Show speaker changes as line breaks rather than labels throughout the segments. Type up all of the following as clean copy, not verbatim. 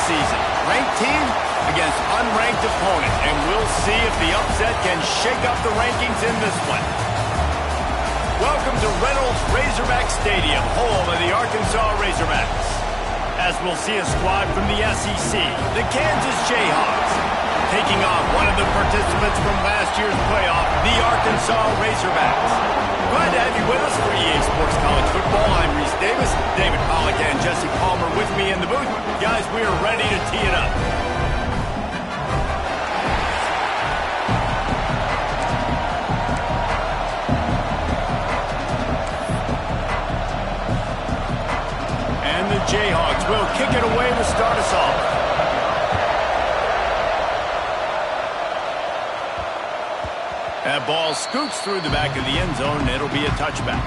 season. Ranked team against unranked opponent, and we'll see if the upset can shake up the rankings in this one. Welcome to Reynolds Razorback Stadium, home of the Arkansas Razorbacks. As we'll see a squad from the SEC, the Kansas Jayhawks, taking on one of the participants from last year's playoff, the Arkansas Razorbacks. Glad to have you with us for EA Sports College Football. I'm Reese Davis, David Pollack and Jesse Palmer with me in the booth. Guys, we are ready to tee it up. And the Jayhawks will kick it away to start us off. That ball scoots through the back of the end zone, and it'll be a touchback.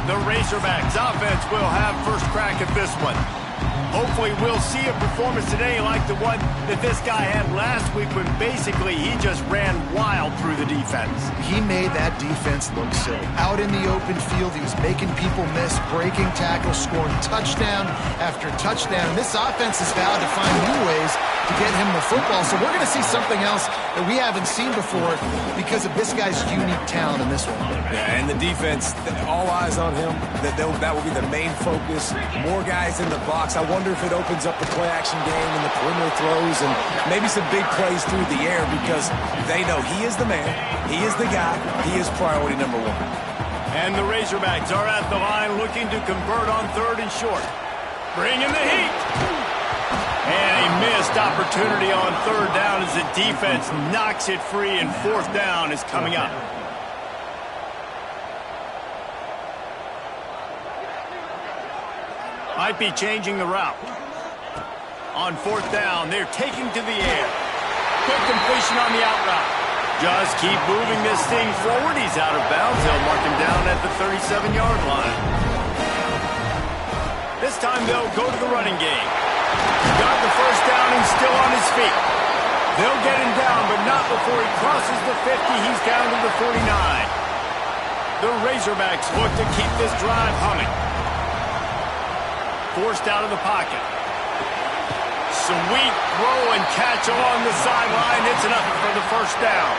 The Razorbacks offense will have first crack at this one. Hopefully we'll see a performance today like the one that this guy had last week when basically he just ran wild through the defense.
He made that defense look silly. Out in the open field, he was making people miss, breaking tackles, scoring touchdown after touchdown. And this offense has vowed to find new ways to get him the football. So we're going to see something else that we haven't seen before because of this guy's unique talent in this one.
Yeah, and the defense, all eyes on him. That will be the main focus. More guys in the box. I wonder if it opens up the play-action game and the perimeter throws and maybe some big plays through the air because they know he is the man, he is the guy, he is priority number one.
And the Razorbacks are at the line looking to convert on third and short. Bringing the heat. And a missed opportunity on third down as the defense knocks it free, and fourth down is coming up. Might be changing the route. On fourth down, they're taking to the air. Quick completion on the out route. Just keep moving this thing forward. He's out of bounds. They'll mark him down at the 37-yard line. This time they'll go to the running game. Got the first down and still on his feet. They'll get him down, but not before he crosses the 50. He's down to the 49. The Razorbacks look to keep this drive humming. Forced out of the pocket. Sweet throw and catch along the sideline. It's enough for the first down.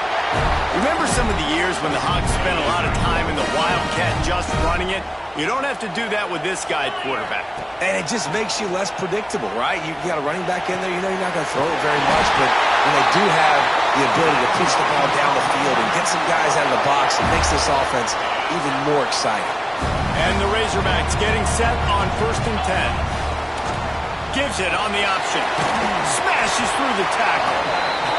Remember some of the years when the Hawks spent a lot of time in the Wildcat just running it? You don't have to do that with this guy at quarterback.
And it just makes you less predictable, right? You got a running back in there. You know you're not going to throw it very much, but when they do have the ability to push the ball down the field and get some guys out of the box, it makes this offense even more exciting.
And the Razorbacks getting set on first and 10. Gives it on the option. Smashes through the tackle.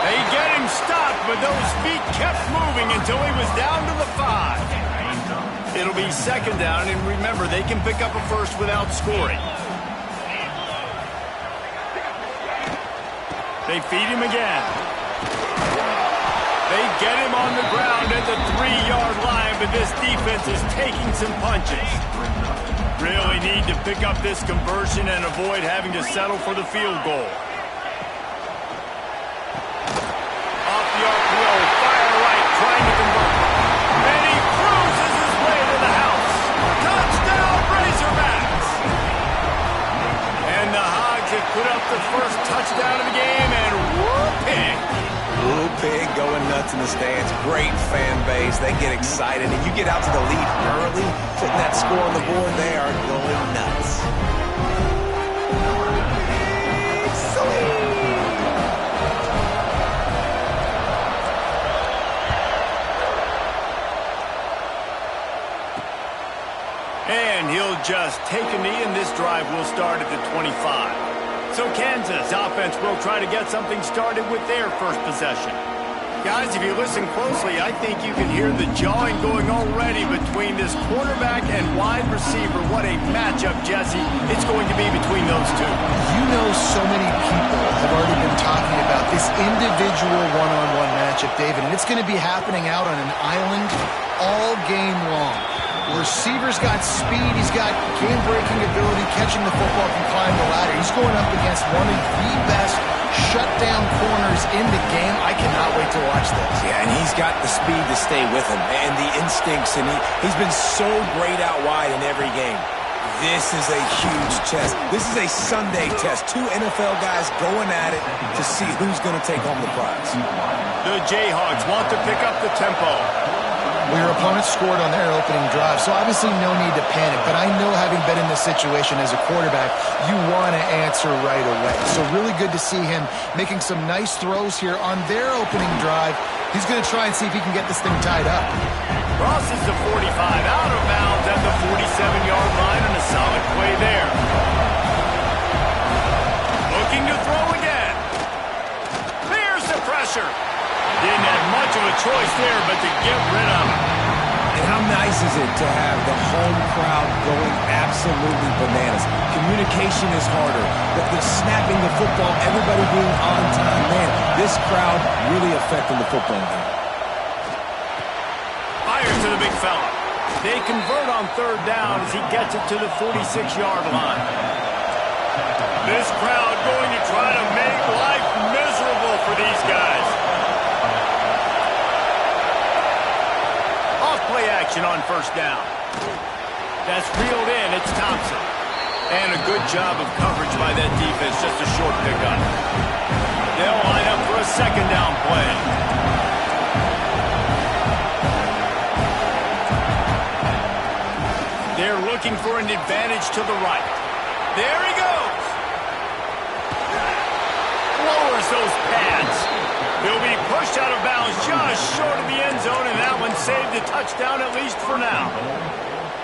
They get him stopped, but those feet kept moving until he was down to the 5. It'll be second down, and remember, they can pick up a first without scoring. They feed him again. They get him on the ground at the 3-yard line, but this defense is taking some punches. Really need to pick up this conversion and avoid having to settle for the field goal. Off the RPO, fire right, trying to convert. And he cruises his way to the house. Touchdown, Razorbacks! And the Hogs have put up the first touchdown of the game, and whooping!
Blue Pig going nuts in the stands. Great fan base. They get excited. And you get out to the lead early, putting that score on the board, they are going nuts.
And he'll just take a knee, and this drive will start at the 25. So Kansas offense will try to get something started with their first possession. Guys, if you listen closely, I think you can hear the jawing going already between this quarterback and wide receiver. What a matchup, Jesse, it's going to be between those two.
You know, so many people have already been talking about this individual one-on-one matchup, David, and it's going to be happening out on an island all game long. Receiver's got speed, he's got game-breaking ability, catching the football, can climb the ladder. He's going up against one of the best shutdown corners in the game. I cannot wait to watch this.
Yeah, and he's got the speed to stay with him and the instincts, and he's been so great out wide in every game. This is a huge test. This is a Sunday test. Two NFL guys going at it to see who's going to take home the prize.
The Jayhawks want to pick up the tempo.
Well, your opponent scored on their opening drive, so obviously no need to panic. But I know, having been in this situation as a quarterback, you want to answer right away. So really good to see him making some nice throws here on their opening drive. He's going to try and see if he can get this thing tied up.
Crosses the 45, out of bounds at the 47-yard line, and a solid play there. Looking to throw again. There's the pressure. Didn't have much of a choice there, but to get rid of it.
And how nice is it to have the home crowd going absolutely bananas? Communication is harder. The snapping the football, everybody being on time. Man, this crowd really affecting the football game.
Fires to the big fella. They convert on third down as he gets it to the 46-yard line. This crowd going to try to make life miserable for these guys. Off-play action on first down. That's reeled in. It's Thompson. And a good job of coverage by that defense. Just a short pickup. They'll line up for a second down play. They're looking for an advantage to the right. There he goes. Lowers those pads. He'll be pushed out of bounds just short of the end zone, and that one saved a touchdown, at least for now.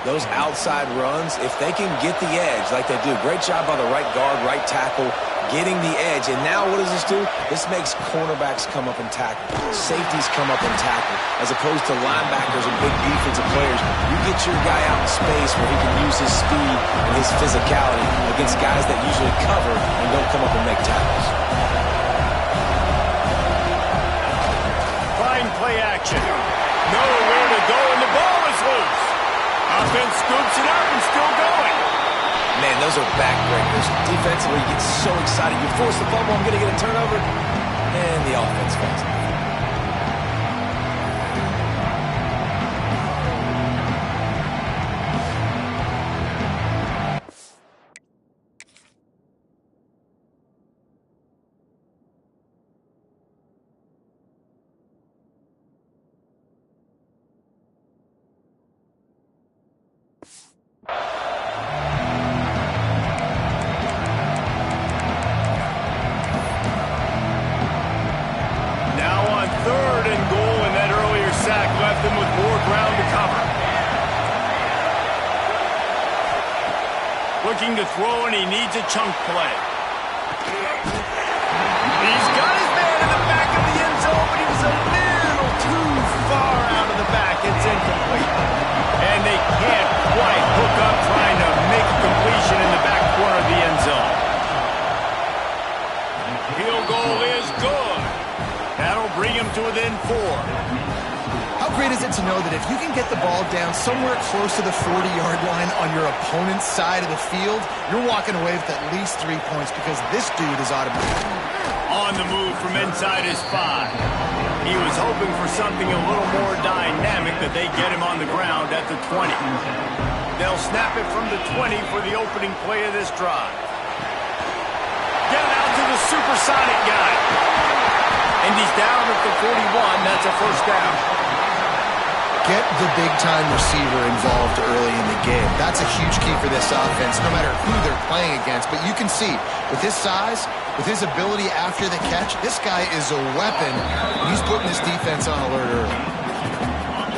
Those outside runs, if they can get the edge like they do, great job by the right guard, right tackle, getting the edge. And now what does this do? This makes cornerbacks come up and tackle. Safeties come up and tackle, as opposed to linebackers and big defensive players. You get your guy out in space where he can use his speed and his physicality against guys that usually cover and don't come up and make tackles.
Fine play action. Nowhere to go, and the ball is loose. Offense scoops it up and still going.
Man, those are backbreakers. Defensively, you get so excited. You force the fumble, I'm going to get a turnover, and the offense falls.
Looking to throw, and he needs a chunk play. He's got his man in the back of the end zone, but he was a little too far out of the back. It's incomplete. And they can't quite hook up trying to make a completion in the back corner of the end zone. Field goal is good. That'll bring him to within 4.
How great is it to know that if you can get the ball down somewhere close to the 40-yard line on your opponent's side of the field, you're walking away with at least 3 points, because this dude is automatic.
On the move from inside his 5. He was hoping for something a little more dynamic, that they get him on the ground at the 20. They'll snap it from the 20 for the opening play of this drive. Get it out to the supersonic guy. And he's down at the 41. That's a first down.
Get the big-time receiver involved early in the game. That's a huge key for this offense, no matter who they're playing against. But you can see, with his size, with his ability after the catch, this guy is a weapon, and he's putting his defense on alert early.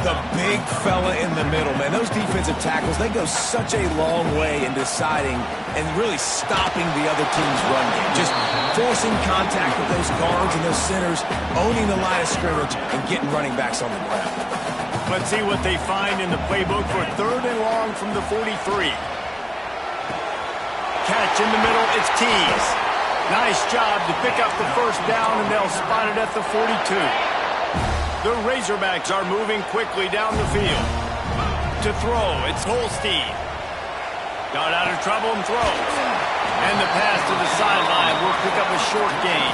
The big fella in the middle, man. Those defensive tackles, they go such a long way in deciding and really stopping the other team's run game. Just forcing contact with those guards and those centers, owning the line of scrimmage, and getting running backs on the ground.
Let's see what they find in the playbook for third and long from the 43. Catch in the middle, it's Tees. Nice job to pick up the first down, and they'll spot it at the 42. The Razorbacks are moving quickly down the field. To throw, it's Holstein. Got out of trouble and throws. And the pass to the sideline will pick up a short gain.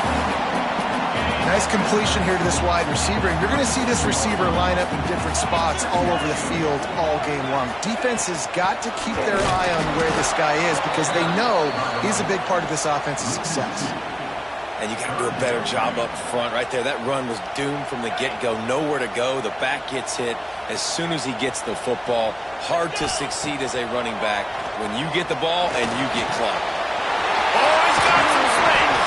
Nice completion here to this wide receiver, and you're going to see this receiver line up in different spots all over the field all game long. Defense has got to keep their eye on where this guy is because they know he's a big part of this offense's success.
And you got to do a better job up front right there. That run was doomed from the get-go. Nowhere to go. The back gets hit as soon as he gets the football. Hard to succeed as a running back when you get the ball and you get clocked.
Oh, he's got some swings.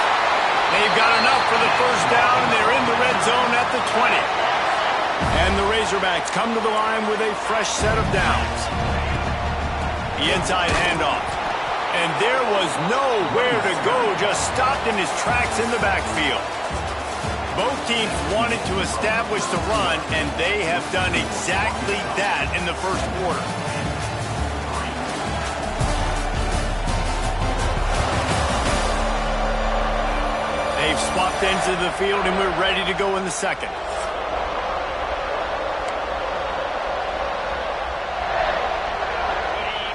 They've got enough for the first down, and they're in the red zone at the 20. And the Razorbacks come to the line with a fresh set of downs. The inside handoff. And there was nowhere to go, just stopped in his tracks in the backfield. Both teams wanted to establish the run, and they have done exactly that in the first quarter. They've swapped ends of the field, and we're ready to go in the second.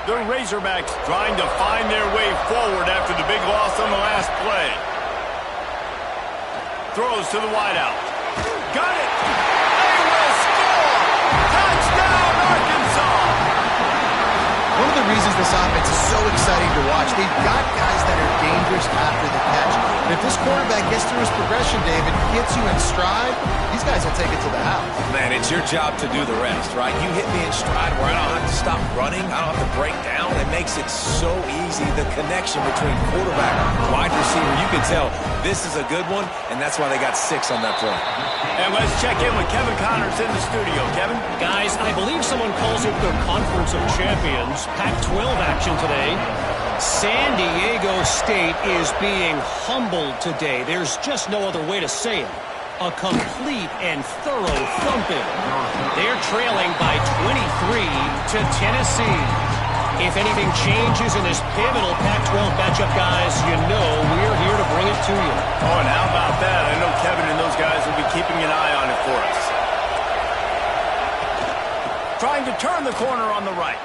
The Razorbacks trying to find their way forward after the big loss on the last play. Throws to the wideout. Got it! They will score! Touchdown, Arkansas!
One of the reasons this offense is so exciting to watch, they've got guys that are dangerous after the catch. And if this quarterback gets through his progression, David, gets you in stride, these guys will take it to the house.
Man, it's your job to do the rest, right? You hit me in stride where I don't have to stop running. I don't have to break down. It makes it so easy. The connection between quarterback and wide receiver, you can tell this is a good one, and that's why they got 6 on that play.
And let's check in with Kevin Connors in the studio. Kevin?
Guys, I believe someone calls it the Conference of Champions. Pac-12 action today. San Diego State is being humbled today. There's just no other way to say it. A complete and thorough thumping. They're trailing by 23 to Tennessee. If anything changes in this pivotal Pac-12 matchup, guys, you know we're here to bring it to you.
Oh, and how about that? I know Kevin and those guys will be keeping an eye on it for us. Trying to turn the corner on the right.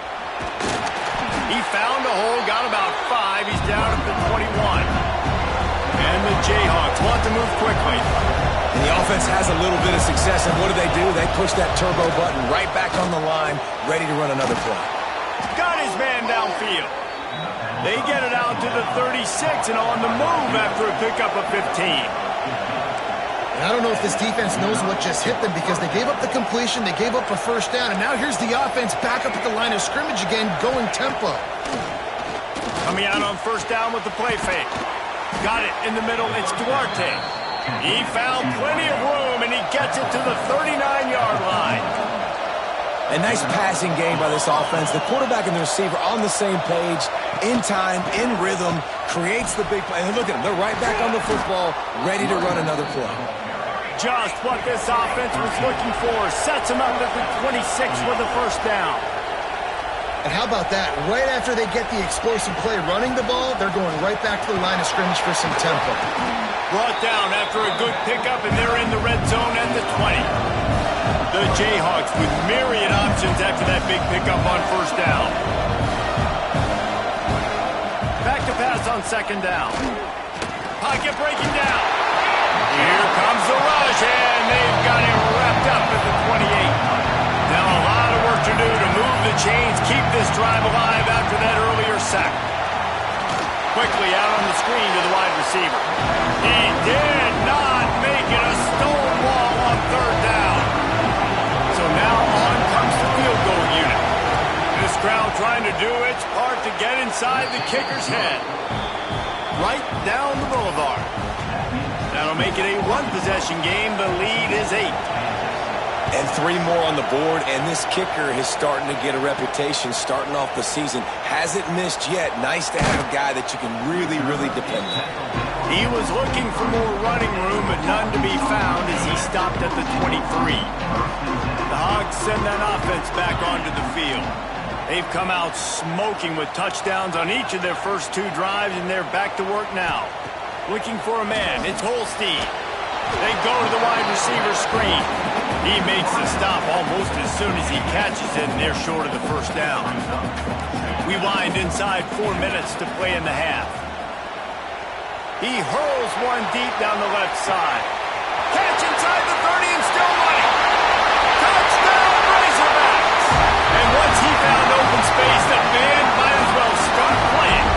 He found a hole, got about 5. He's down at the 21. And the Jayhawks want to move quickly.
And the offense has a little bit of success, and what do? They push that turbo button right back on the line, ready to run another play.
Got his man downfield. They get it out to the 36 and on the move after a pickup of 15.
And I don't know if this defense knows what just hit them because they gave up the completion, they gave up a first down, and now here's the offense back up at the line of scrimmage again, going tempo.
Coming out on first down with the play fake. Got it in the middle, it's Duarte. He found plenty of room, and he gets it to the 39-yard line.
A nice passing game by this offense. The quarterback and the receiver on the same page, in time, in rhythm, creates the big play. And look at them, they're right back on the football, ready to run another play.
Just what this offense was looking for. Sets him up at the 26 with the first down.
And how about that? Right after they get the explosive play running the ball, they're going right back to the line of scrimmage for some tempo.
Brought down after a good pickup, and they're in the red zone at the 20. The Jayhawks with myriad options after that big pickup on first down. Back to pass on second down. Pocket breaking down. Here comes the rush, and they've got him wrapped up at the 28. Now a lot of work to do to move the chains, keep this drive alive after that earlier sack. Quickly out on the screen to the wide receiver. He did not make it, a stonewall on third down. So now on comes the field goal unit. This crowd trying to do its part to get inside the kicker's head. Right down the boulevard. That'll make it a one-possession game. The lead is 8.
And 3 more on the board, and this kicker is starting to get a reputation starting off the season. Hasn't missed yet. Nice to have a guy that you can really, really depend on.
He was looking for more running room, but none to be found as he stopped at the 23. The Hogs send that offense back onto the field. They've come out smoking with touchdowns on each of their first 2 drives, and they're back to work now. Looking for a man. It's Holstein. They go to the wide receiver screen. He makes the stop almost as soon as he catches it, and they're short of the first down. We wind inside 4 minutes to play in the half. He hurls one deep down the left side. inside the 30 and still running. Touchdown, Razorbacks! And once he found open space, the band might as well start playing.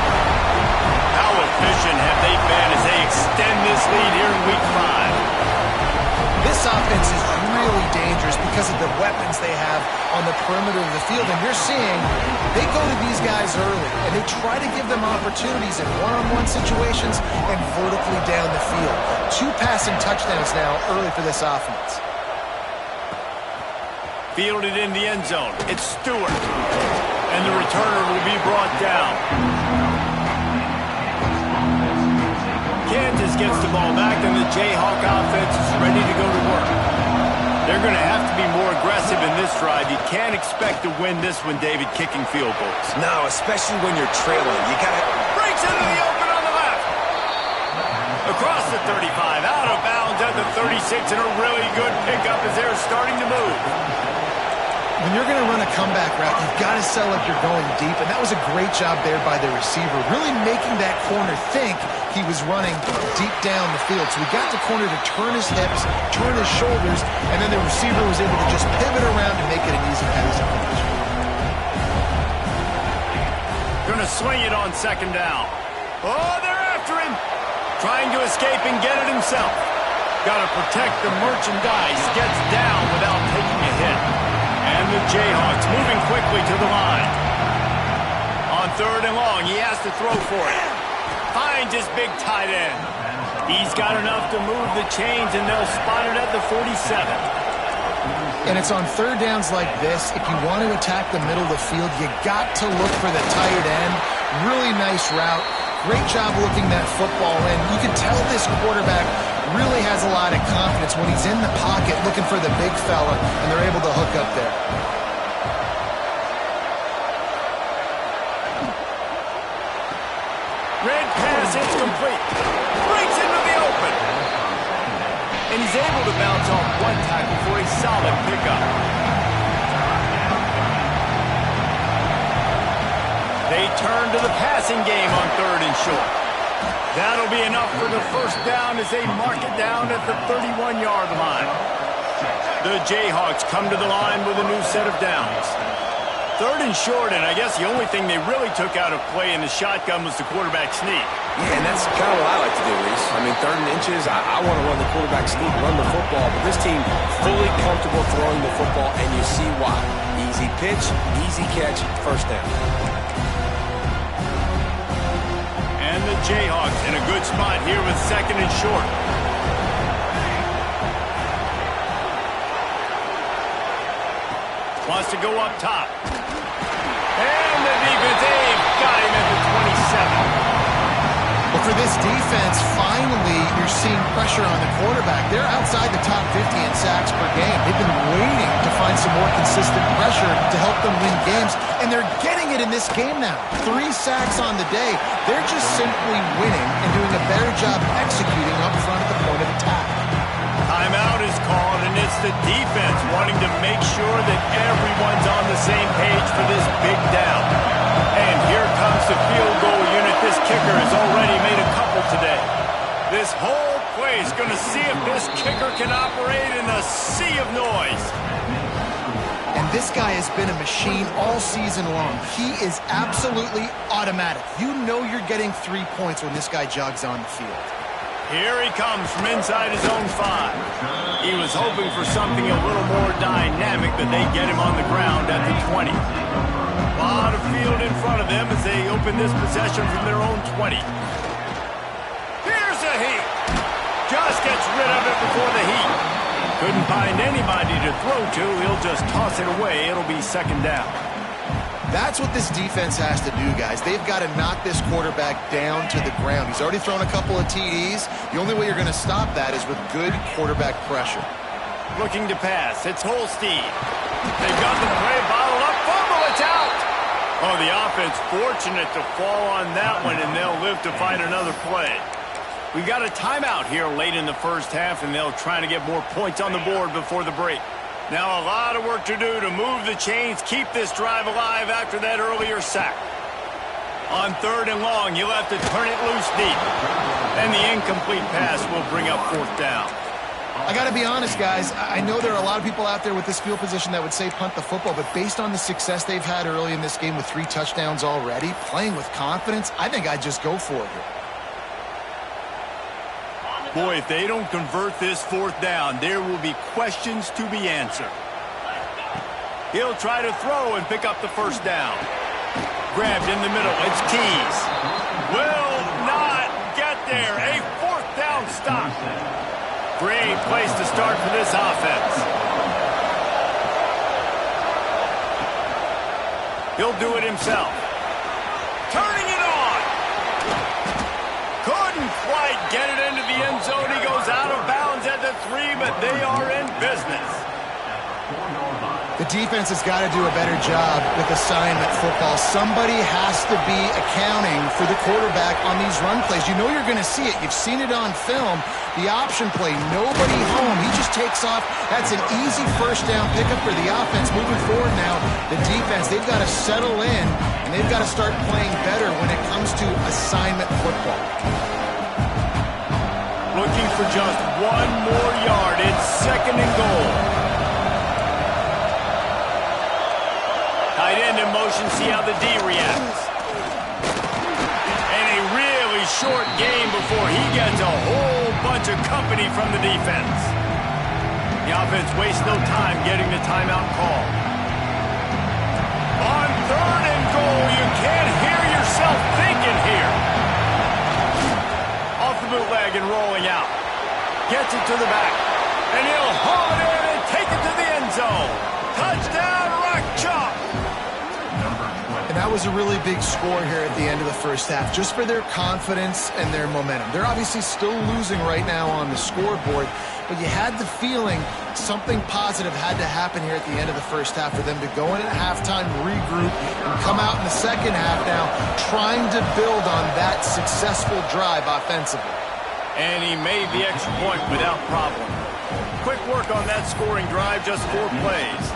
How efficient have they been as they extend this lead here in Week 5?
This offense is really dangerous because of the weapons they have on the perimeter of the field. And you're seeing they go to these guys early, and they try to give them opportunities in one-on-one situations and vertically down the field. 2 passing touchdowns now early for this offense.
Fielded in the end zone. It's Stewart. And the returner will be brought down. Kansas gets the ball back, and the Jayhawk offense is ready to go to work. They're going to have to be more aggressive in this drive. You can't expect to win this one, David, kicking field goals.
No, especially when you're trailing. You got to...
Breaks into the open on the left. Across the 35, out of bounds at the 36, and a really good pickup as they're starting to move.
When you're going to run a comeback route, you've got to sell like you're going deep, and that was a great job there by the receiver, really making that corner think he was running deep down the field. So he got the corner to turn his hips, turn his shoulders, and then the receiver was able to just pivot around and make it an easy passing catch.
Going to swing it on second down. Oh, they're after him. Trying to escape and get it himself. Got to protect the merchandise. Gets down without taking a hit. And the Jayhawks moving quickly to the line. On third and long, he has to throw for it. Finds his big tight end. He's got enough to move the chains, and they'll spot it at the 47.
And it's on third downs like this. If you want to attack the middle of the field, you got to look for the tight end. Really nice route. Great job looking that football in. You can tell this quarterback really has a lot of confidence when he's in the pocket looking for the big fella, and they're able to hook up there.
Red pass, it's complete. Breaks into the open. And he's able to bounce off one tackle for a solid pickup. They turn to the passing game on third and short. That'll be enough for the first down as they mark it down at the 31-yard line. The Jayhawks come to the line with a new set of downs. Third and short, and I guess the only thing they really took out of play in the shotgun was the quarterback sneak.
Yeah, and that's kind of what I like to do, Reese. I mean, third and inches, I want to run the quarterback sneak, run the football, but this team fully comfortable throwing the football, and you see why. Easy pitch, easy catch, first down.
And the Jayhawks in a good spot here with second and short. Wants to go up top. And the defense, they've got him at the 27.
Well, for this defense, finally, you're seeing pressure on the quarterback. They're outside the top 50 in sacks per game. They've been waiting to find some more consistent pressure to help them win games, and they're getting it in this game now. 3 sacks on the day. They're just simply winning and doing a better job executing up front at the point of attack.
Timeout is called, and it's the defense wanting to make sure that everyone's on the same page for this big down. And here comes the field goal unit. This kicker has already made a couple today. This whole play is going to see if this kicker can operate in a sea of noise.
And this guy has been a machine all season long. He is absolutely automatic. You know you're getting 3 points when this guy jogs on the field.
Here he comes from inside his own 5. He was hoping for something a little more dynamic, but they get him on the ground at the 20. A lot of field in front of them as they open this possession from their own 20. Here's a heat. Just gets rid of it before the heat. Couldn't find anybody to throw to. He'll just toss it away. It'll be second down.
That's what this defense has to do, guys. They've got to knock this quarterback down to the ground. He's already thrown a couple of TDs. The only way you're going to stop that is with good quarterback pressure.
Looking to pass. It's Holstein. They've got the play bottled up. Fumble, it's out. Oh, the offense fortunate to fall on that one, and they'll live to find another play. We've got a timeout here late in the first half, and they'll try to get more points on the board before the break. Now a lot of work to do to move the chains, keep this drive alive after that earlier sack. On third and long, you'll have to turn it loose deep. And the incomplete pass will bring up fourth down.
I got to be honest, guys. I know there are a lot of people out there with this field position that would say punt the football, but based on the success they've had early in this game with 3 touchdowns already, playing with confidence, I think I'd just go for it here.
Boy, if they don't convert this 4th down, there will be questions to be answered. He'll try to throw and pick up the 1st down. Grabbed in the middle. It's Keys. Will not get there. A 4th down stop. Great place to start for this offense. He'll do it himself. Turning it on. Couldn't quite get it into the end zone. He goes out of bounds at the 3, but they are in business.
The defense has got to do a better job with assignment football. Somebody has to be accounting for the quarterback on these run plays. You know you're going to see it. You've seen it on film. The option play, nobody home. He just takes off. That's an easy 1st down pickup for the offense. Moving forward now, the defense, they've got to settle in, and they've got to start playing better when it comes to assignment football.
Looking for just 1 more yard. It's 2nd and goal. Tight end in motion, see how the D reacts. And a really short game before he gets a whole bunch of company from the defense. The offense wastes no time getting the timeout call. On 3rd and goal, you can't hear yourself thinking here. Off the bootleg and rolling out. Gets it to the back. And he'll haul it in and take it to the end zone. Touchdown, Rock Chalk.
That was a really big score here at the end of the 1st half, just for their confidence and their momentum. They're obviously still losing right now on the scoreboard, but you had the feeling something positive had to happen here at the end of the 1st half for them to go in at halftime, regroup, and come out in the 2nd half now trying to build on that successful drive offensively.
And he made the extra point without problem. Quick work on that scoring drive, just 4 plays.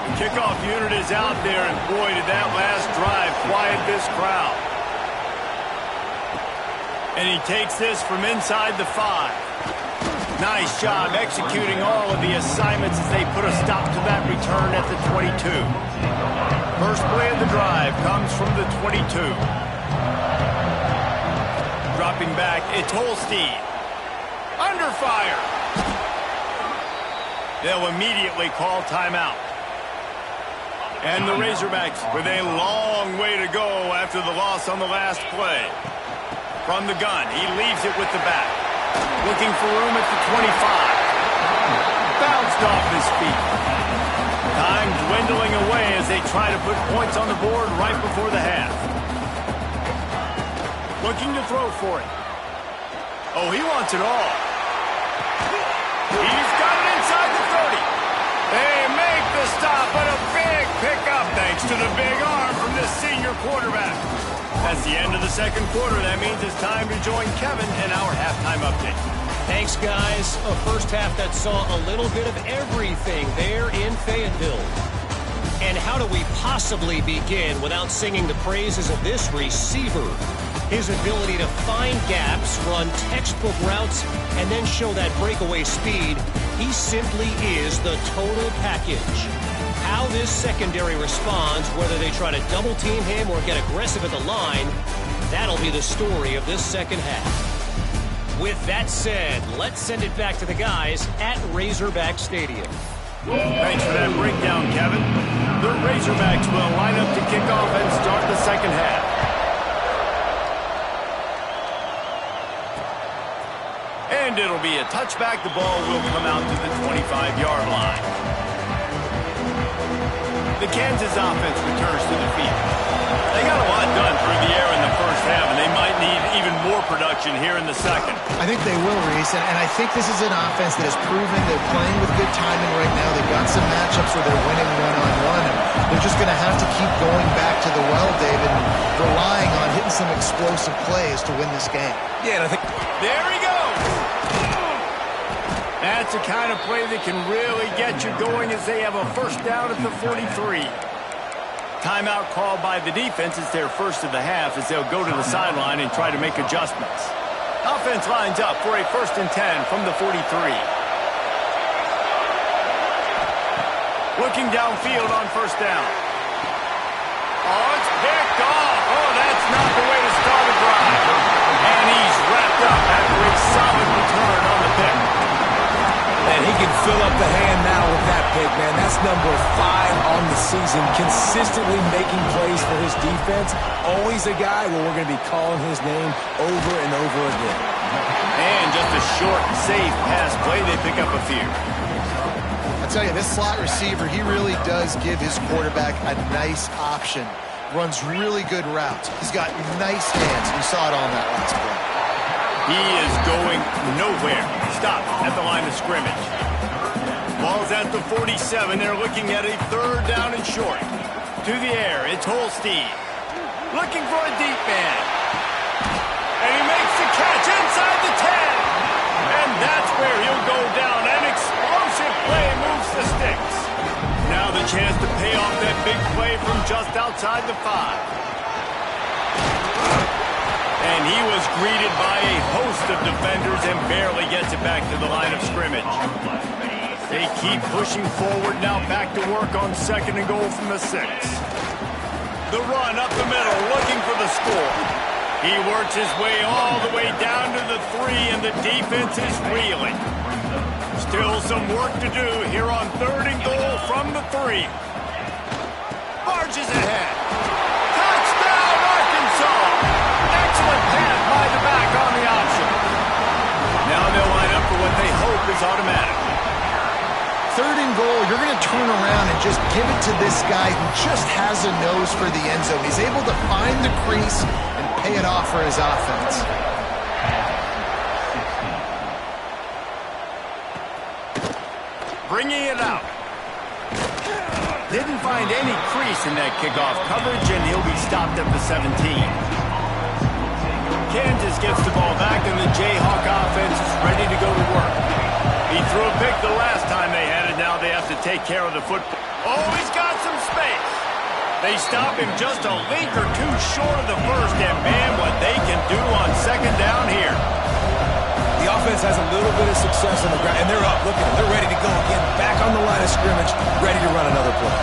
The kickoff unit is out there, and boy, did that last drive quiet this crowd. And he takes this from inside the 5. Nice job executing all of the assignments as they put a stop to that return at the 22. First play of the drive comes from the 22. Dropping back, it's Holstein. Under fire. They'll immediately call timeout. And the Razorbacks with a long way to go after the loss on the last play. From the gun, he leaves it with the back. Looking for room at the 25. Bounced off his feet. Time dwindling away as they try to put points on the board right before the half. Looking to throw for it. Oh, he wants it all. He's got it inside the 30. They make the stop, but a big pickup thanks to the big arm from this senior quarterback. That's the end of the 2nd quarter. That means it's time to join Kevin in our halftime update.
Thanks, guys. A 1st half that saw a little bit of everything there in Fayetteville. And how do we possibly begin without singing the praises of this receiver? His ability to find gaps, run textbook routes, and then show that breakaway speed. He simply is the total package. How this secondary responds, whether they try to double team him or get aggressive at the line, that'll be the story of this 2nd half. With that said, let's send it back to the guys at Razorback Stadium.
Thanks for that breakdown, Kevin. The Razorbacks will line up to kick off and start the 2nd half. And it'll be a touchback. The ball will come out to the 25-yard line. The Kansas offense returns to the field. They got a lot done through the air in the 1st half, and they might need even more production here in the 2nd.
I think they will, Reese, and I think this is an offense that has proven they're playing with good timing right now. They've got some matchups where they're winning one-on-one, and they're just going to have to keep going back to the well, David, and relying on hitting some explosive plays to win this game.
Yeah, and I think...
There he goes! That's the kind of play that can really get you going as they have a 1st down at the 43. Timeout called by the defense. It's their 1st of the half as they'll go to the sideline and try to make adjustments. Offense lines up for a 1st and 10 from the 43. Looking downfield on first down. Oh, it's picked off. Oh, that's not the way to start a drive. And he's wrapped up after a solid return on the pick.
And he can fill up the hand now with that pick, man. That's number 5 on the season, consistently making plays for his defense. Always a guy where we're going to be calling his name over and over again.
And just a short, safe pass play. They pick up a few.
I tell you, this slot receiver, he really does give his quarterback a nice option. Runs really good routes. He's got nice hands. We saw it on that last play.
He is going nowhere. Stop at the line of scrimmage. Ball's at the 47. They're looking at a third down and short. To the air, it's Holstein. Looking for a deep man. And he makes the catch inside the 10. And that's where he'll go down. An explosive play moves the sticks. Now the chance to pay off that big play from just outside the 5. And he was greeted by a host of defenders and barely gets it back to the line of scrimmage. They keep pushing forward now, back to work on 2nd and goal from the 6. The run up the middle, looking for the score. He works his way all the way down to the 3, and the defense is reeling. Still some work to do here on 3rd and goal from the 3. Marches ahead. Touchdown, Arkansas! Excellent pass by the back on the option. Now they'll line up for what they hope is automatic.
3rd and goal, you're going to turn around and just give it to this guy who just has a nose for the end zone. He's able to find the crease and pay it off for his offense.
Bringing it out. Didn't find any crease in that kickoff coverage, and he'll be stopped at the 17. Kansas gets the ball back, and the Jayhawk offense is ready to go to work. He threw a pick the last time they had it. Now they have to take care of the football. Oh, he's got some space. They stop him just a link or two short of the first, and man, what they can do on 2nd down here.
The offense has a little bit of success on the ground, and they're up. Look at them. They're ready to go again. Back on the line of scrimmage, ready to run another play.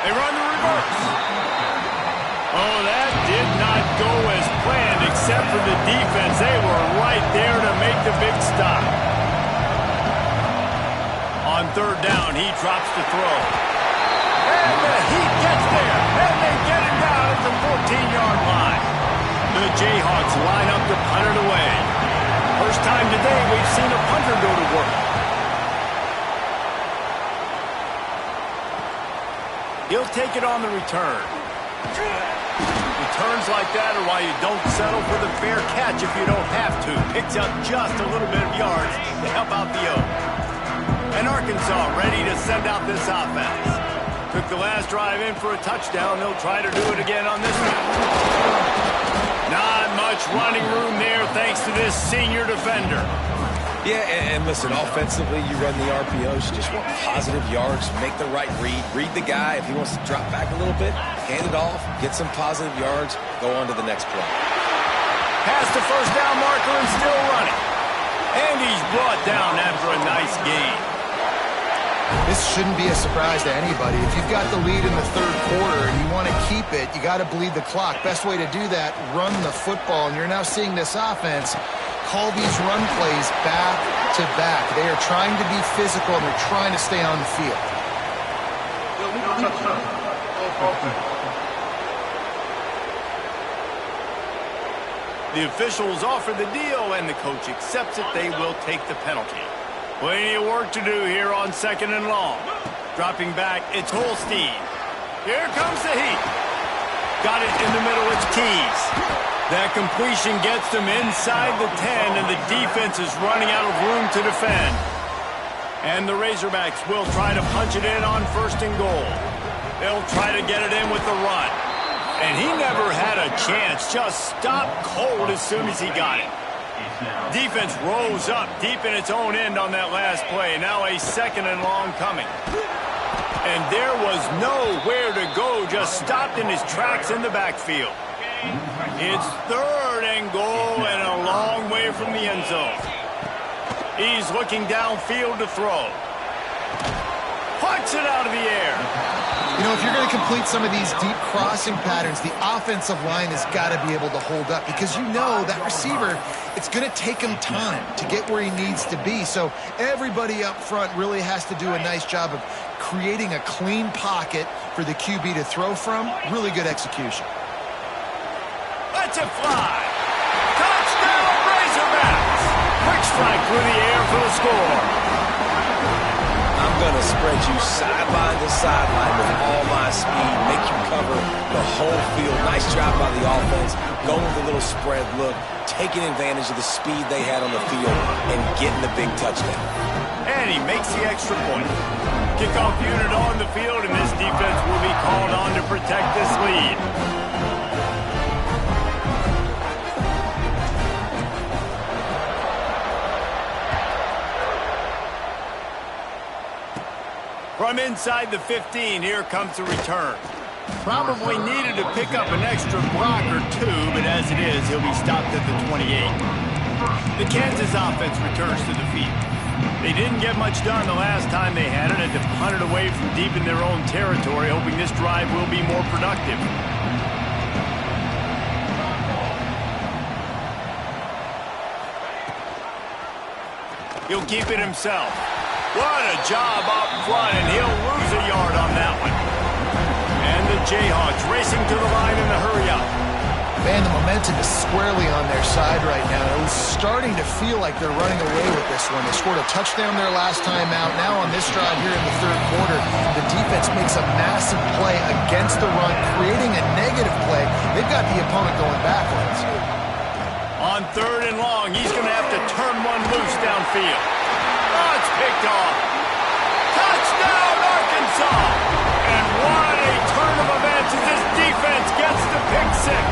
They run the reverse. Oh, that did not go as planned, except for the defense. They were right there to make the big stop. On 3rd down, he drops the throw. And the Heat gets there, and they get him down at the 14-yard line. The Jayhawks line up to punt it away. First time today we've seen a punter go to work. He'll take it on the return. Returns like that are why you don't settle for the fair catch if you don't have to. Picks up just a little bit of yards to help out the Oak. And Arkansas ready to send out this offense. Took the last drive in for a touchdown. They'll try to do it again on this one. Not much running room there thanks to this senior defender.
Yeah, and listen, offensively, you run the RPOs. You just want positive yards, make the right read the guy. If he wants to drop back a little bit, hand it off, get some positive yards, go on to the next play.
Past the first down marker and still running. And he's brought down after a nice gain.
This shouldn't be a surprise to anybody. If you've got the lead in the 3rd quarter and you want to keep it, you got to bleed the clock. Best way to do that, run the football. And you're now seeing this offense call these run plays back to back. They are trying to be physical, and they're trying to stay on the field.
The officials offer the deal, and the coach accepts it. They will take the penalty. Plenty of work to do here on 2nd and long. Dropping back, it's Holstein. Here comes the Heat. Got it in the middle, it's Keys. That completion gets them inside the 10, and the defense is running out of room to defend. And the Razorbacks will try to punch it in on 1st and goal. They'll try to get it in with the run. And he never had a chance, just stopped cold as soon as he got it. Defense rose up deep in its own end on that last play. Now a 2nd and long coming. And there was nowhere to go, just stopped in his tracks in the backfield. It's 3rd and goal and a long way away from the end zone. He's looking downfield to throw. Punts it out of the air.
You know, if you're going to complete some of these deep crossing patterns, the offensive line has got to be able to hold up because you know that receiver, it's going to take him time to get where he needs to be. So everybody up front really has to do a nice job of creating a clean pocket for the QB to throw from. Really good execution.
Let's it fly. Touchdown, Razorbacks. Quick strike through the air for the score.
I'm going to spread you sideline to sideline with all my speed, make you cover the whole field. Nice job by the offense, going with a little spread look, taking advantage of the speed they had on the field and getting the big touchdown.
And he makes the extra point. Kickoff unit on the field, and this defense will be called on to protect this lead. From inside the 15, here comes the return. Probably needed to pick up an extra block or two, but as it is, he'll be stopped at the 28. The Kansas offense returns to the field. They didn't get much done the last time they had it, and to punt it away from deep in their own territory, hoping this drive will be more productive. He'll keep it himself. What a job up front, and he'll lose a yard on that one. And the Jayhawks racing to the line in the hurry-up.
Man, the momentum is squarely on their side right now. It was starting to feel like they're running away with this one. They scored a touchdown their last time out. Now on this drive here in the third quarter, the defense makes a massive play against the run, creating a negative play. They've got the opponent going backwards.
On third and long, he's going to have to turn one loose downfield. Oh, it's picked off. Touchdown, Arkansas! And what a turn of events as this defense gets the pick six.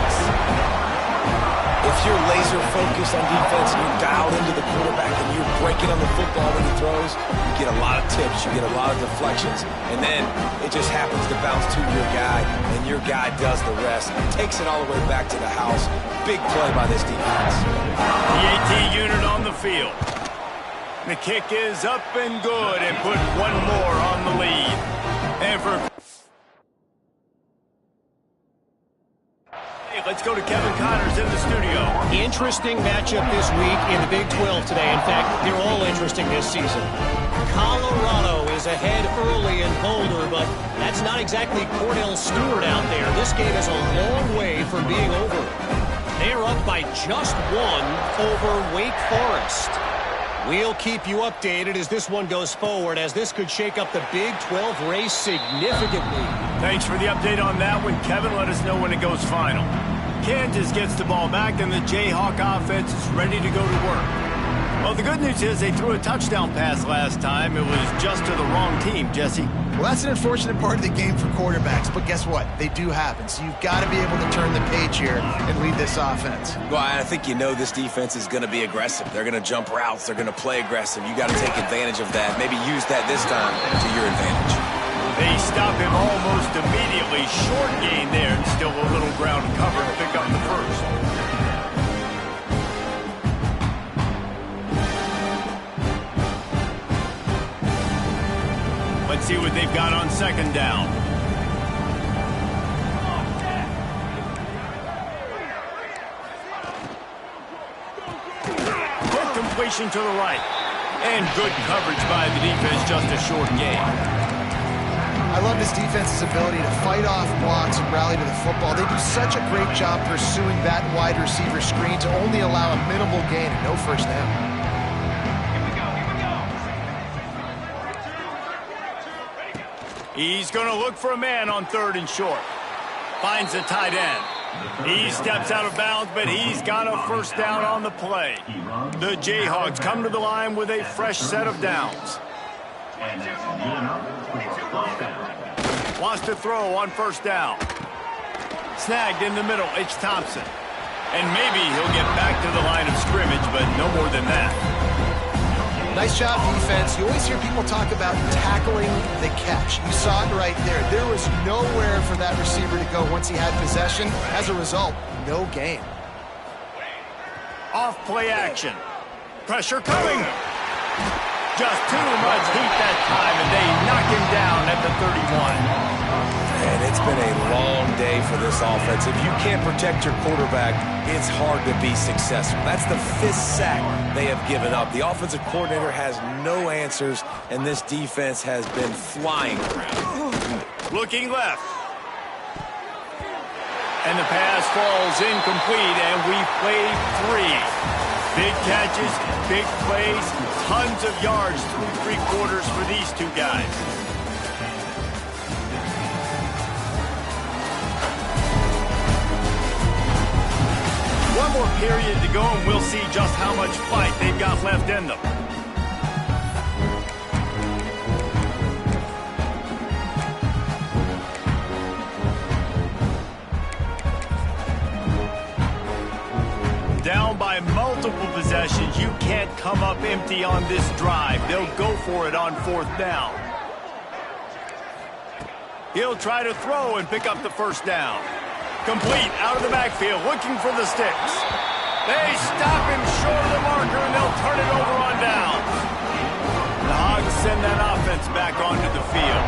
If you're laser focused on defense and you're dialed into the quarterback and you're breaking on the football when he throws, you get a lot of tips, you get a lot of deflections, and then it just happens to bounce to your guy, and your guy does the rest. Takes it all the way back to the house. Big play by this defense.
The AT unit on the field. The kick is up and good and put one more on the lead. And for... Let's go to Kevin Connors in the studio.
Interesting matchup this week in the Big 12 today. In fact, they're all interesting this season. Colorado is ahead early in Boulder, but that's not exactly Cordell Stewart out there. This game is a long way from being over. They're up by just one over Wake Forest. We'll keep you updated as this one goes forward, as this could shake up the Big 12 race significantly.
Thanks for the update on that one, Kevin. Let us know when it goes final. Kansas gets the ball back, and the Jayhawk offense is ready to go to work. Well, the good news is they threw a touchdown pass last time. It was just to the wrong team, Jesse.
Well, that's an unfortunate part of the game for quarterbacks, but guess what? They do happen, so you've got to be able to turn the page here and lead this offense.
Well, I think you know this defense is going to be aggressive. They're going to jump routes. They're going to play aggressive. You got to take advantage of that. Maybe use that this time to your advantage.
They stop him almost immediately. Short gain there, and still a little ground cover to pick up the first. Let's see what they've got on second down. Quick completion to the right. And good coverage by the defense, just a short gain.
I love this defense's ability to fight off blocks and rally to the football. They do such a great job pursuing that wide receiver screen to only allow a minimal gain and no first down.
He's going to look for a man on third and short. Finds the tight end. He steps out of bounds, but he's got a first down on the play. The Jayhawks come to the line with a fresh set of downs. Wants to throw on first down. Snagged in the middle, H. Thompson. And maybe he'll get back to the line of scrimmage, but no more than that.
Nice job, defense. You always hear people talk about tackling the catch. You saw it right there. There was nowhere for that receiver to go once he had possession. As a result, no gain.
Off play action. Pressure coming. Just too much heat that time, and they knock him down at the 31.
And it's been a long day for this offense. If you can't protect your quarterback, it's hard to be successful. That's the 5th sack they have given up. The offensive coordinator has no answers, and this defense has been flying around.
Looking left. And the pass falls incomplete, and we played 3. Big catches, big plays, tons of yards through 3 quarters for these two guys. One more period to go, and we'll see just how much fight they've got left in them. Down by multiple possessions, you can't come up empty on this drive. They'll go for it on 4th down. He'll try to throw and pick up the first down. Complete out of the backfield, looking for the sticks. They stop him short of the marker, and they'll turn it over on down. The Hogs send that offense back onto the field.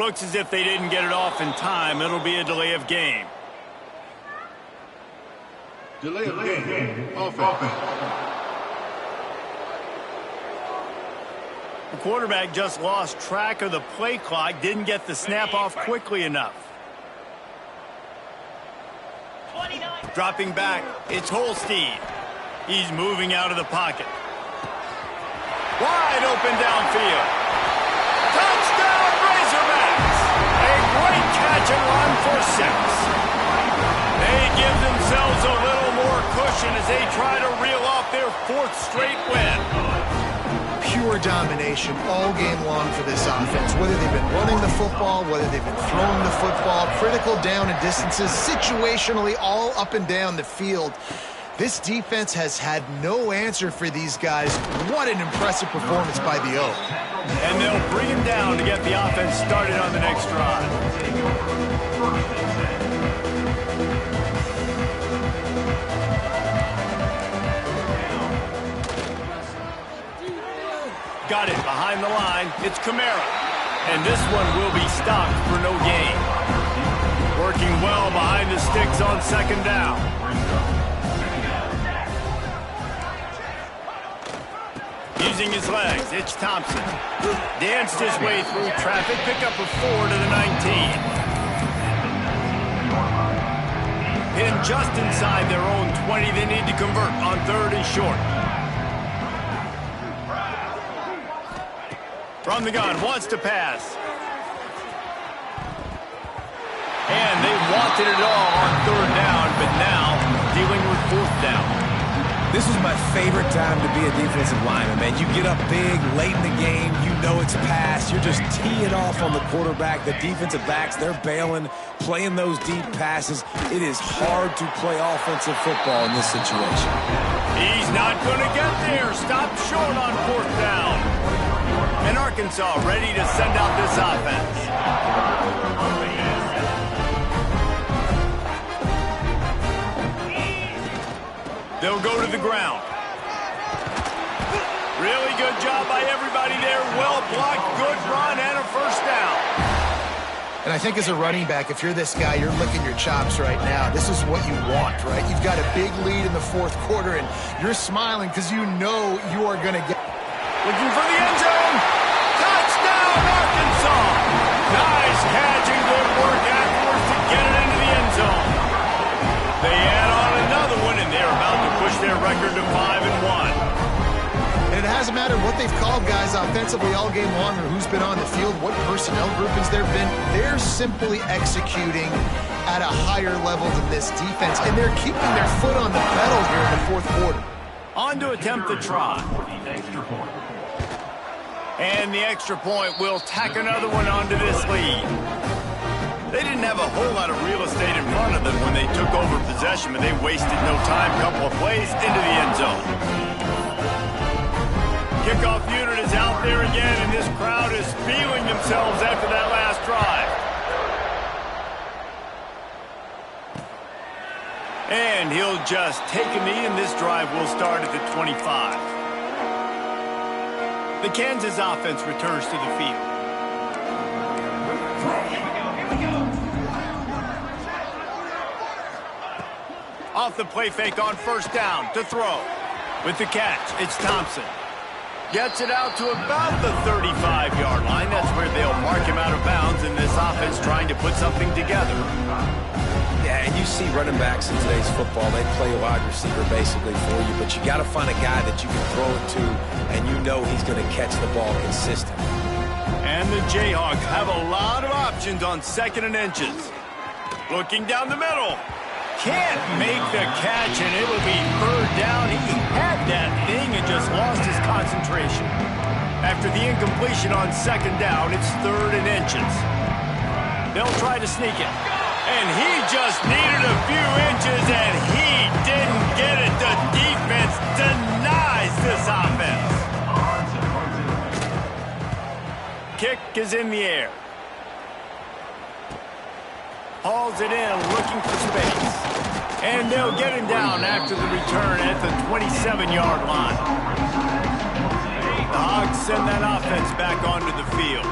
Looks as if they didn't get it off in time. It'll be a delay of game.
Delay of game. Offense.
The quarterback just lost track of the play clock, didn't get the snap off quickly enough. Dropping back, it's Holstein. He's moving out of the pocket. Wide open downfield. Touchdown, Razorbacks! A great catch and run for 6. They give themselves a little more cushion as they try to reel off their 4th straight win.
Pure domination all game long for this offense. Whether they've been running the football, whether they've been throwing the football, critical down and distances, situationally all up and down the field. This defense has had no answer for these guys. What an impressive performance by the O.
And they'll bring him down to get the offense started on the next drive. Got it behind the line. It's Kamara. And this one will be stopped for no gain. Working well behind the sticks on 2nd down. Using his legs, it's Thompson. Danced his way through traffic, pick up a 4 to the 19. Pinned just inside their own 20, they need to convert on 3rd and short. From the gun, wants to pass. And they wanted it all on 3rd down, but now dealing with 4th down.
This is my favorite time to be a defensive lineman, man. You get up big, late in the game, you know it's pass. You're just teeing off on the quarterback. The defensive backs, they're bailing, playing those deep passes. It is hard to play offensive football in this situation.
He's not going to get there. Stopped short on 4th down. And Arkansas ready to send out this offense. They'll go to the ground. Really good job by everybody there. Well blocked, good run, and a 1st down.
And I think as a running back, if you're this guy, you're licking your chops right now. This is what you want, right? You've got a big lead in the 4th quarter, and you're smiling because you know you are going to get...
Looking for the end zone. Touchdown, Arkansas. Nice catch and good work afterwards to get it into the end zone. They add on another one, and they're about to push their record to 5-1.
And it hasn't mattered what they've called guys offensively all game long or who's been on the field, what personnel groupings there have been. They're simply executing at a higher level than this defense, and they're keeping their foot on the pedal here in the 4th quarter.
On to attempt the try. And the extra point will tack another one onto this lead. They didn't have a whole lot of real estate in front of them when they took over possession, but they wasted no time. Couple of plays into the end zone. Kickoff unit is out there again, and this crowd is feeling themselves after that last drive. And he'll just take a knee, and this drive will start at the 25. The Kansas offense returns to the field. Off the play fake on 1st down to throw. With the catch, it's Thompson. Gets it out to about the 35-yard line. That's where they'll mark him out of bounds in this offense trying to put something together.
Yeah, and you see running backs in today's football, they play a wide receiver basically for you, but you got to find a guy that you can throw it to, and you know he's going to catch the ball consistently.
And the Jayhawks have a lot of options on 2nd and inches. Looking down the middle. Can't make the catch, and it'll be 3rd down. He had that thing and just lost his concentration. After the incompletion on 2nd down, it's 3rd and inches. They'll try to sneak it. And he just needed a few inches, and he didn't get it. The defense denies this offense. Kick is in the air. Hauls it in, looking for space. And they'll get him down after the return at the 27-yard line. The Hogs send that offense back onto the field.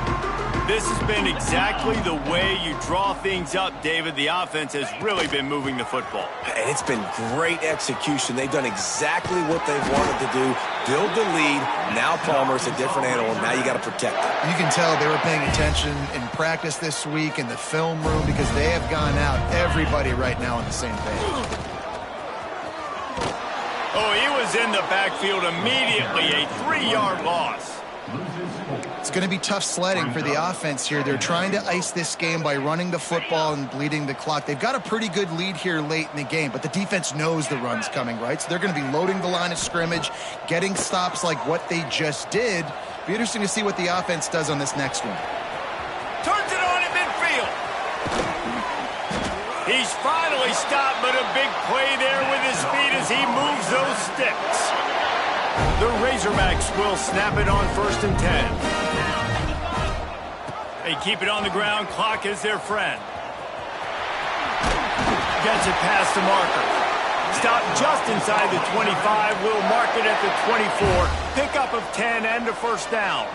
This has been exactly the way you draw things up, David. The offense has really been moving the football.
And it's been great execution. They've done exactly what they've wanted to do. Build the lead. Now Palmer's a different animal. Now you got to protect it.
You can tell they were paying attention in practice this week in the film room because they have gone out, everybody right now on the same page.
Oh, he was in the backfield immediately. A 3-yard loss.
It's going to be tough sledding for the offense here. They're trying to ice this game by running the football and bleeding the clock. They've got a pretty good lead here late in the game, but the defense knows the run's coming, right? So they're going to be loading the line of scrimmage, getting stops like what they just did. Be interesting to see what the offense does on this next one.
Turns it on in midfield. He's finally stopped, but a big play there with his feet as he moves those sticks. The Razorbacks will snap it on 1st and 10. They keep it on the ground. Clock is their friend. Gets it past the marker. Stop just inside the 25. Will mark it at the 24. Pickup of 10 and a first down.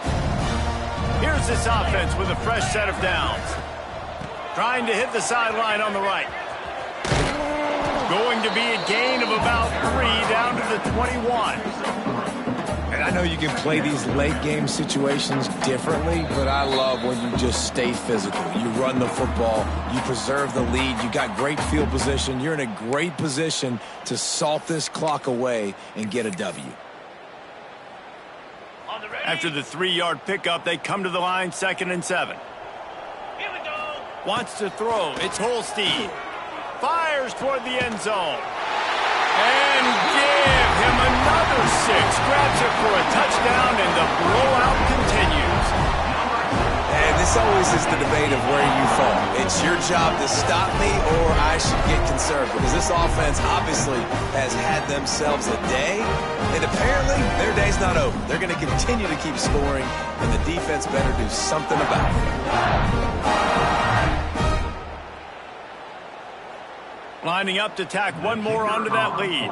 Here's this offense with a fresh set of downs. Trying to hit the sideline on the right. Going to be a gain of about 3 down to the 21.
And I know you can play these late-game situations differently, but I love when you just stay physical. You run the football, you preserve the lead, you got great field position, you're in a great position to salt this clock away and get a W.
After the 3-yard pickup, they come to the line, 2nd and 7. Here we go. Wants to throw. It's Holstein. Fires toward the end zone. And give him another 6. Grabs it for a touchdown, and the blowout continues.
And this always is the debate of where you fall. It's your job to stop me, or I should get conservative. Because this offense obviously has had themselves a day, and apparently their day's not over. They're going to continue to keep scoring, and the defense better do something about it.
Lining up to tack one more onto that lead.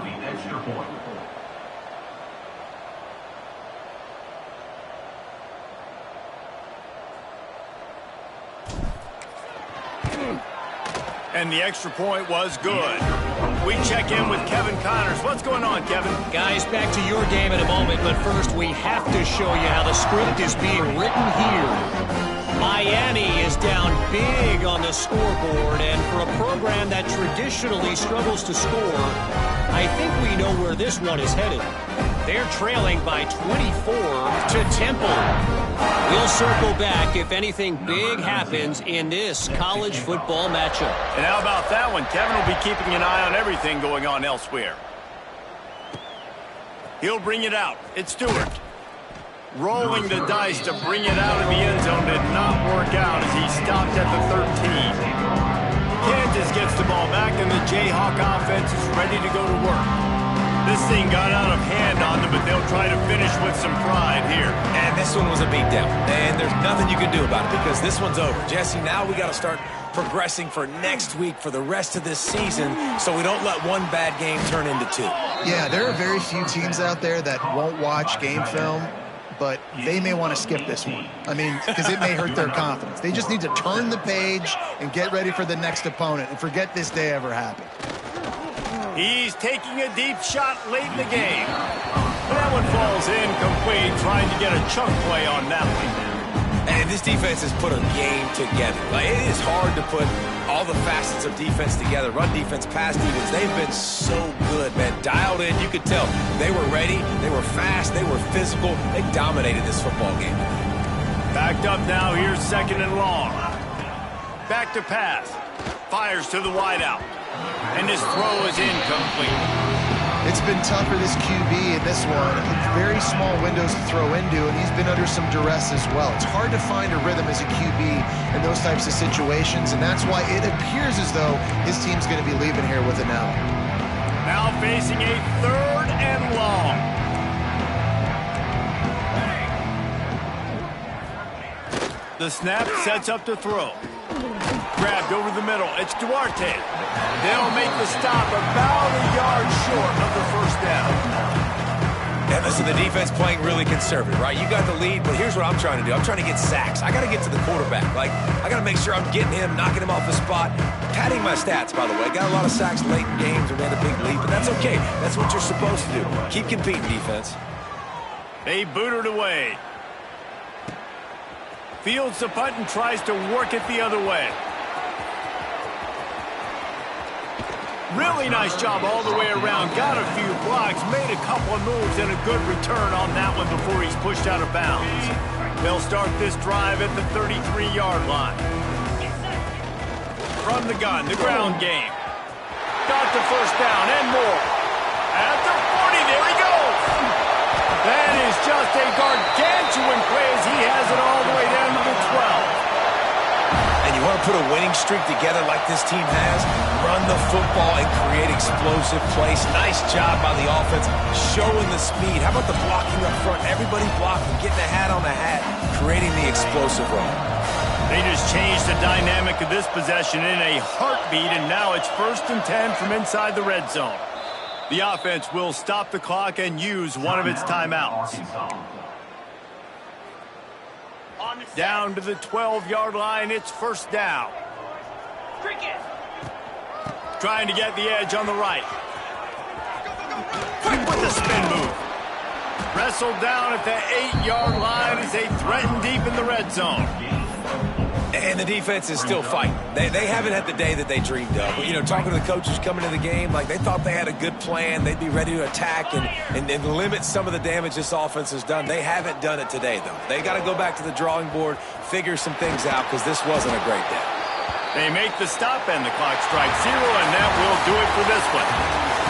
And the extra point was good. We check in with Kevin Connors. What's going on, Kevin?
Guys, back to your game in a moment, but first we have to show you how the script is being written here. Miami is down big on the scoreboard, and for a program that traditionally struggles to score, I think we know where this one is headed. They're trailing by 24 to Temple. We'll circle back if anything big happens in this college football matchup.
And how about that one? Kevin will be keeping an eye on everything going on elsewhere. He'll bring it out. It's Stewart. Rolling the dice to bring it out of the end zone did not work out as he stopped at the 13. Kansas gets the ball back, and the Jayhawk offense is ready to go to work. This thing got out of hand on them, but they'll try to finish with some pride here.
And this one was a beatdown, and there's nothing you can do about it because this one's over. Jesse, now we got to start progressing for next week for the rest of this season so we don't let one bad game turn into 2.
Yeah, there are very few teams out there that won't watch game film, but they may want to skip this one. I mean, because it may hurt their confidence. They just need to turn the page and get ready for the next opponent and forget this day ever happened.
He's taking a deep shot late in the game. That one falls incomplete, trying to get a chunk play on that one.
And this defense has put a game together. Like, it is hard to put all the facets of defense together. Run defense, pass defense. They've been so good, man. Dialed in. You could tell they were ready. They were fast. They were physical. They dominated this football game.
Backed up now. Here's 2nd and long. Back to pass. Fires to the wideout. And his throw is incomplete.
It's been tough for this QB in this one. Very small windows to throw into, and he's been under some duress as well. It's hard to find a rhythm as a QB in those types of situations, and that's why it appears as though his team's going to be leaving here with an L.
Now facing a 3rd and long. The snap sets up to throw. Grabbed over the middle. It's Duarte. They'll make the stop about a yard short of the first down.
And the Listen, the defense playing really conservative, right? You got the lead, but here's what I'm trying to do. I'm trying to get sacks. I got to get to the quarterback. Like, I got to make sure I'm getting him, knocking him off the spot. Padding my stats, by the way. Got a lot of sacks late in games and we had a big lead, but that's okay. That's what you're supposed to do. Keep competing, defense.
They boot it away. Fields the punt and tries to work it the other way. Really nice job all the way around. Got a few blocks, made a couple of moves, and a good return on that one before he's pushed out of bounds. They'll start this drive at the 33-yard line. From the gun, the ground game. Got the first down and more. At the 40, there he goes. That is just a gargantuan play as he has it all the way down to the 12.
And you want to put a winning streak together like this team has? Run the football and create explosive plays. Nice job by the offense, showing the speed. How about the blocking up front? Everybody blocking, getting a hat on the hat, creating the explosive run.
They just changed the dynamic of this possession in a heartbeat, and now it's 1st and 10 from inside the red zone. The offense will stop the clock and use one of its timeouts. Down to the 12-yard line, it's 1st down. Trying to get the edge on the right. Quick with the spin move. Wrestled down at the 8-yard line as they threaten deep in the red zone.
And the defense is still fighting. They haven't had the day that they dreamed of. But, you know, talking to the coaches coming to the game, like they thought they had a good plan. They'd be ready to attack and limit some of the damage this offense has done. They haven't done it today, though. They got to go back to the drawing board, figure some things out, because this wasn't a great day.
They make the stop and the clock strikes 0, and that will do it for this one.